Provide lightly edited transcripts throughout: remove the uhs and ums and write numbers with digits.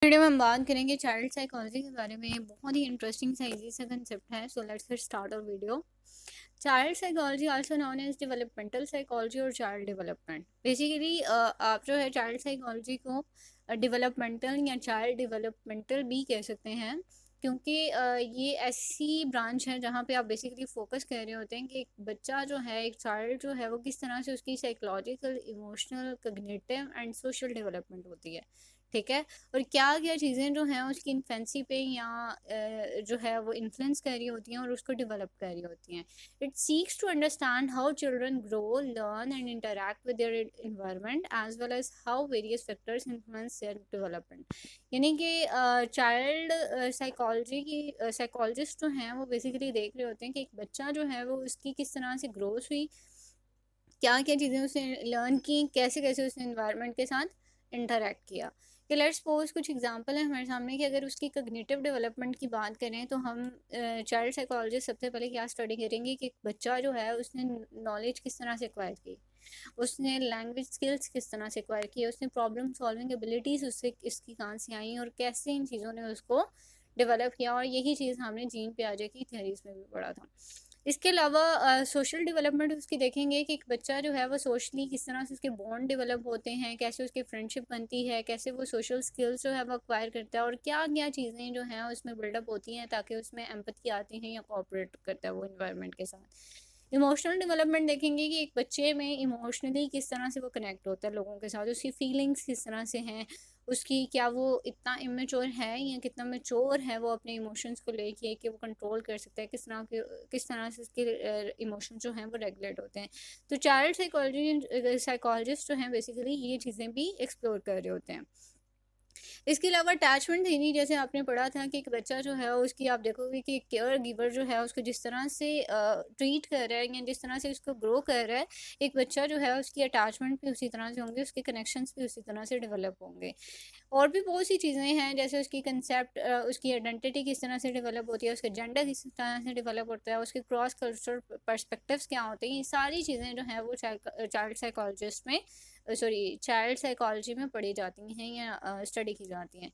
Video में हम बात करेंगे चाइल्ड साइकोलॉजी के बारे में। बहुत ही इंटरेस्टिंग सा इजी सा कंसेप्ट है। So let's get start our video. Child psychology also known as developmental psychology और चाइल्ड डेवलपमेंट। बेसिकली आप जो है चाइल्ड साइकोलॉजी को डेवलपमेंटल या चाइल्ड डेवलपमेंटल भी कह सकते हैं, क्योंकि ये ऐसी ब्रांच है जहाँ पे आप बेसिकली फोकस कर रहे होते हैं कि एक बच्चा जो है, एक चाइल्ड जो है, वो किस तरह से उसकी psychological, emotional, cognitive and social development होती है। ठीक है। और क्या क्या चीज़ें जो हैं उसकी इन्फेंसी पे या जो है वो इन्फ्लुएंस कर रही होती हैं और उसको डेवलप कर रही होती हैं। It seeks to understand how children grow, learn and interact with their environment as well as how various factors influence their development. यानी कि चाइल्ड साइकोलॉजी की साइकोलॉजिस्ट जो हैं वो बेसिकली देख रहे होते हैं कि एक बच्चा जो है वो उसकी किस तरह से ग्रोथ हुई, क्या क्या चीज़ें उसने लर्न की, कैसे कैसे उसने इन्वायरमेंट के साथ इंटरेक्ट किया। कि लेट्स सपोज कुछ एग्जांपल है हमारे सामने कि अगर उसकी कॉग्निटिव डेवलपमेंट की बात करें तो हम चाइल्ड साइकोलॉजिस्ट सबसे पहले क्या स्टडी करेंगे कि एक बच्चा जो है उसने नॉलेज किस तरह से एक्वायर की, उसने लैंग्वेज स्किल्स किस तरह से एक्वायर की, उसने प्रॉब्लम सॉल्विंग एबिलिटीज़ उससे इसकी कहाँ से आई और कैसे इन चीज़ों ने उसको डेवलप किया। और यही चीज़ हमने जीन पियाजे की थ्योरीज में भी पढ़ा था। इसके अलावा सोशल डेवलपमेंट उसकी देखेंगे कि एक बच्चा जो है वो सोशली किस तरह से उसके बॉन्ड डेवलप होते हैं, कैसे उसकी फ्रेंडशिप बनती है, कैसे वो सोशल स्किल्स जो है वो अक्वायर करता है और क्या क्या चीज़ें जो हैं उसमें बिल्डअप होती हैं ताकि उसमें एम्पैथी आती है या कोऑपरेट करता है वो इन्वायरमेंट के साथ। इमोशनल डेवलपमेंट देखेंगे कि एक बच्चे में इमोशनली किस तरह से वो कनेक्ट होता है लोगों के साथ, उसकी फीलिंग्स किस तरह से हैं, उसकी क्या वो इतना इमेच्योर है या कितना मेच्योर है वो अपने इमोशंस को लेके कि वो कंट्रोल कर सकता है, किस तरह से उसके इमोशन जो हैं वो रेगुलेट होते हैं। तो चाइल्ड साइकोलॉजिस्ट जो हैं बेसिकली ये चीज़ें भी एक्सप्लोर कर रहे होते हैं। इसके अलावा अटैचमेंट थ्योरी जैसे आपने पढ़ा था कि एक बच्चा जो है उसकी आप देखोगे कि केयर गिवर जो है उसको जिस तरह से ट्रीट कर रहा है या जिस तरह से उसको ग्रो कर रहा है, एक बच्चा जो है उसकी अटैचमेंट भी उसी तरह से होंगे, उसके कनेक्शंस भी उसी तरह से डेवलप होंगे। और भी बहुत सी चीज़ें हैं जैसे उसकी कंसेप्ट, उसकी आइडेंटिटी किस तरह से डेवलप होती है, उसका जेंडर किस तरह से डेवलप होता है, उसके क्रॉस कल्चरल पर्सपेक्टिव्स क्या होते हैं, ये सारी चीज़ें जो हैं वो चाइल्ड साइकोलॉजिस्ट में, सॉरी, चाइल्ड साइकोलॉजी में पढ़ी जाती हैं या स्टडी की जाती हैं।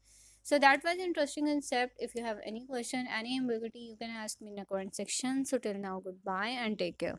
So that was interesting concept. If you have any question, any ambiguity, you can ask me in the comment section. So till now, goodbye and take care.